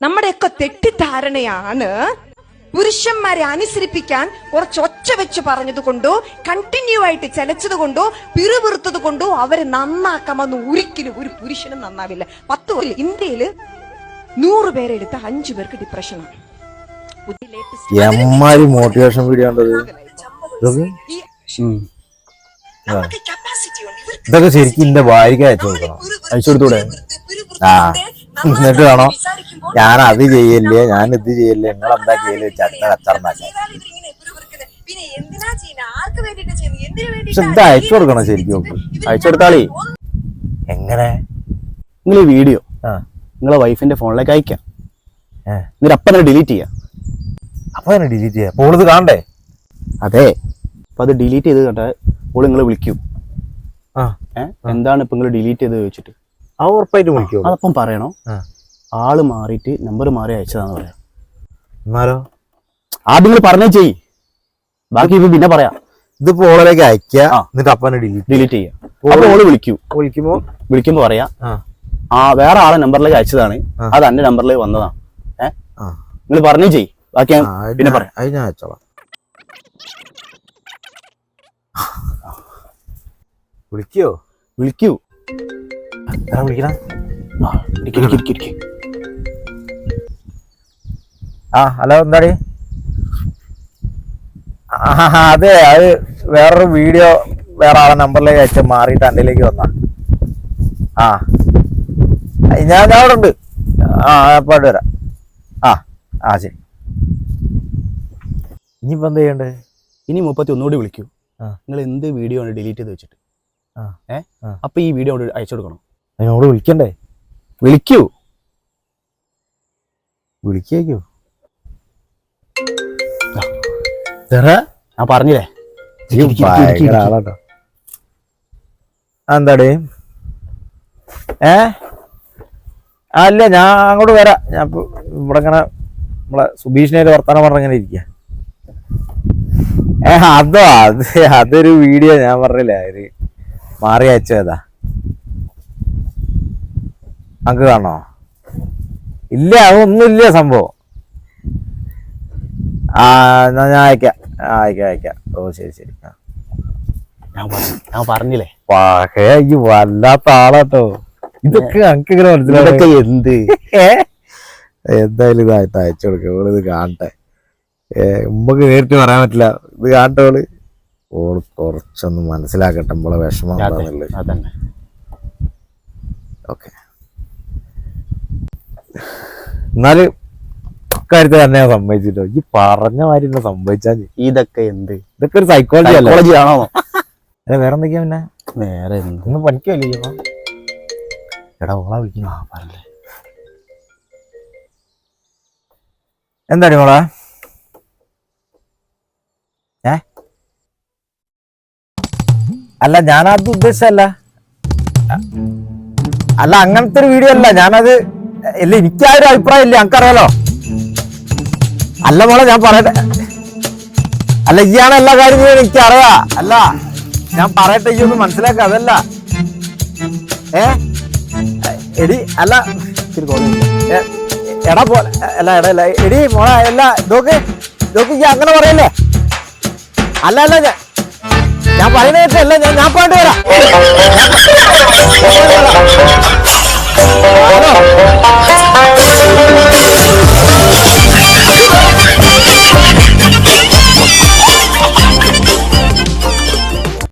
നമ്മുടെയൊക്കെ തെറ്റിദ്ധാരണയാണ് പുരുഷന്മാരെ അനുസരിപ്പിക്കാൻ കുറച്ച് ഒച്ച വെച്ച് പറഞ്ഞത് കൊണ്ടോ കണ്ടിന്യൂ ആയിട്ട് ചലച്ചത് കൊണ്ടോ പിറുപിറുത്തത് കൊണ്ടോ അവരെ നന്നാക്കാമെന്ന് ഒരിക്കലും ഒരു പുരുഷനും നന്നാവില്ല. 10 ഇന്ത്യയില് 100 പേരെടുത്ത 5 പേർക്ക് ഡിപ്രഷനാണ്. മോട്ടിവേഷൻ വീഡിയോ ഇതൊക്കെ ശരിക്കും എന്റെ ഭാര്യക്ക് അയച്ചു കൊടുക്കണം. അയച്ചു കൊടുത്തൂടെ? എന്നിട്ട് വേണോ ഞാൻ അത് ചെയ്യല്ലേ, ഞാൻ ഇത് ചെയ്യല്ലേ, നിങ്ങൾ എന്താ ചെയ്യല് വെച്ചാൽ അടുത്ത കച്ചറന്നാക്കാം. പക്ഷെ ഇത് അയച്ചു കൊടുക്കണം ശരിക്കും. അയച്ചു കൊടുത്താളി. എങ്ങനെ? നിങ്ങൾ ഈ വീഡിയോ നിങ്ങളെ വൈഫിന്റെ ഫോണിലേക്ക് അയക്കാം, എന്നിട്ട് അപ്പം തന്നെ ഡിലീറ്റ് ചെയ്യാം. അപ്പൊ തന്നെ ഡിലീറ്റ് ചെയ്യാം. അപ്പോൾ ഇത് കാണണ്ടേ? അതെ, അപ്പൊ അത് ഡിലീറ്റ് ചെയ്ത് കണ്ടാൽ ഓള് നിങ്ങളെ വിളിക്കും. എന്താണ് ഇപ്പൊ നിങ്ങൾ ഡിലീറ്റ് ചെയ്ത് ചോദിച്ചിട്ട് ആ ഉറപ്പായിട്ട് വിളിക്കും. അതപ്പം പറയണോ ആള് മാറിയിട്ട് നമ്പർ മാറി അയച്ചതാന്ന് പറയാം. എന്നാലോ ആദ്യം നിങ്ങൾ പറഞ്ഞേ ചെയ്, ബാക്കി ഇപ്പൊ പിന്നെ പറയാം. ഇതിപ്പോ ഓളിലേക്ക് അയക്കുക, എന്നിട്ട് അപ്പം ഡിലീറ്റ് ചെയ്യാം. അപ്പൊ ഓള് വിളിക്കുമ്പോ പറയാം വേറെ ആളെ നമ്പറിലേക്ക് അയച്ചതാണ്, അത് എന്റെ നമ്പറിലേക്ക് വന്നതാണ്. നിങ്ങൾ പറഞ്ഞേ ചെയ്, ബാക്കി പിന്നെ പറയാം. അത് ഞാൻ അയച്ചോളാം. വിളിക്കോ? വിളിക്കൂ. വിളിക്കണം. ഹലോ, എന്താടി? അതെ, അത് വേറൊരു വീഡിയോ വേറെ ആളെ നമ്പറിലേക്ക് അയച്ച മാറിയിട്ട് എന്റെലേക്ക് വന്നാ. ഞാൻ അവിടെ ഉണ്ട്. എപ്പോഴും വരാം. ശരി. ഇനിയിപ്പോ എന്താ ചെയ്യണ്ടേ? ഇനി 31 വിളിക്കൂ. നിങ്ങൾ എന്ത് വീഡിയോ ആണ് ഡിലീറ്റ് ചെയ്ത് വെച്ചിട്ട് അപ്പൊ ഈ വീഡിയോ അയച്ചു കൊടുക്കണം. അതിനോട് വിളിക്കണ്ടേ? വിളിക്കൂ. വിളിക്കോ? ഞാൻ പറഞ്ഞില്ലേ ആളാട്ടോ. എന്താടേ? അല്ല, ഞാൻ അങ്ങോട്ട് വരാം. ഞാൻ ഇവിടെ ഇങ്ങനെ നമ്മളെ സുബീഷിനായിട്ട് വർത്താനം പറഞ്ഞങ്ങനെ ഇരിക്ക. അതൊരു വീഡിയോ ഞാൻ പറഞ്ഞില്ലേ, ഒരു മാറി അയച്ചതാ. നമുക്ക് കാണോ? ഇല്ല, അതൊന്നുമില്ല സംഭവം. എന്നാ ഞാൻ അയക്കാം. ഓ ശരി. ഞാൻ പറഞ്ഞില്ലേ വല്ലാത്ത ആളാട്ടോ. ഇതൊക്കെ ഞങ്ങൾക്ക് ഇങ്ങനെ മനസ്സിലായി. എന്ത് എന്തായാലും ഇതായിട്ട് അയച്ചു കൊടുക്കുക. ഇത് കാണട്ടെ. ഉമ്മക്ക് നേരിട്ട് പറയാൻ പറ്റില്ല. ഇത് കാണട്ടെ. ഓള് കുറച്ചൊന്ന് മനസ്സിലാക്കട്ടെ നമ്മളെ വിഷമം എന്താന്നുള്ളത്. ഓക്കെ, എന്നാല് കാര്യത്തിൽ തന്നെ ഞാൻ സമ്മതിച്ചിട്ടോ. ഈ പറഞ്ഞ മാതിരി തന്നെ സംഭവിച്ചാൽ ഇതൊക്കെ എന്ത്? ഇതൊക്കെ ഒരു സൈക്കോളജി ആണോ? വേറെ എന്തൊക്കെയാ? പിന്നെ വേറെ ഒന്നും പഠിക്കല്ലേ? എടാ, ഓളാ വിളിക്കുന്നു. പറഞ്ഞേ. എന്താടി മോളെ? അല്ല, ഞാനത് ഉദ്ദേശിച്ചല്ല. അല്ല, അങ്ങനത്തെ ഒരു വീഡിയോ അല്ല. ഞാനത് ഇല്ല, എനിക്ക് ആ ഒരു അഭിപ്രായം ഇല്ല. ഞങ്ങൾക്കറിയാലോ. അല്ല മോളെ, ഞാൻ പറയട്ടെ. അല്ല, ഇയാണ് എല്ലാ കാര്യങ്ങളും എനിക്കറിയാ. അല്ല, ഞാൻ പറയട്ടെ, ഈ ഒന്ന് മനസ്സിലാക്ക. അതല്ല എടി, അല്ല എടാ പോലെ അല്ല എടി മോളെ, അല്ല നോക്ക് ഈ അങ്ങനെ പറയല്ലേ. അല്ല ഞാൻ പറയുന്നതല്ല. ഞാൻ പോയിട്ട് വരാം.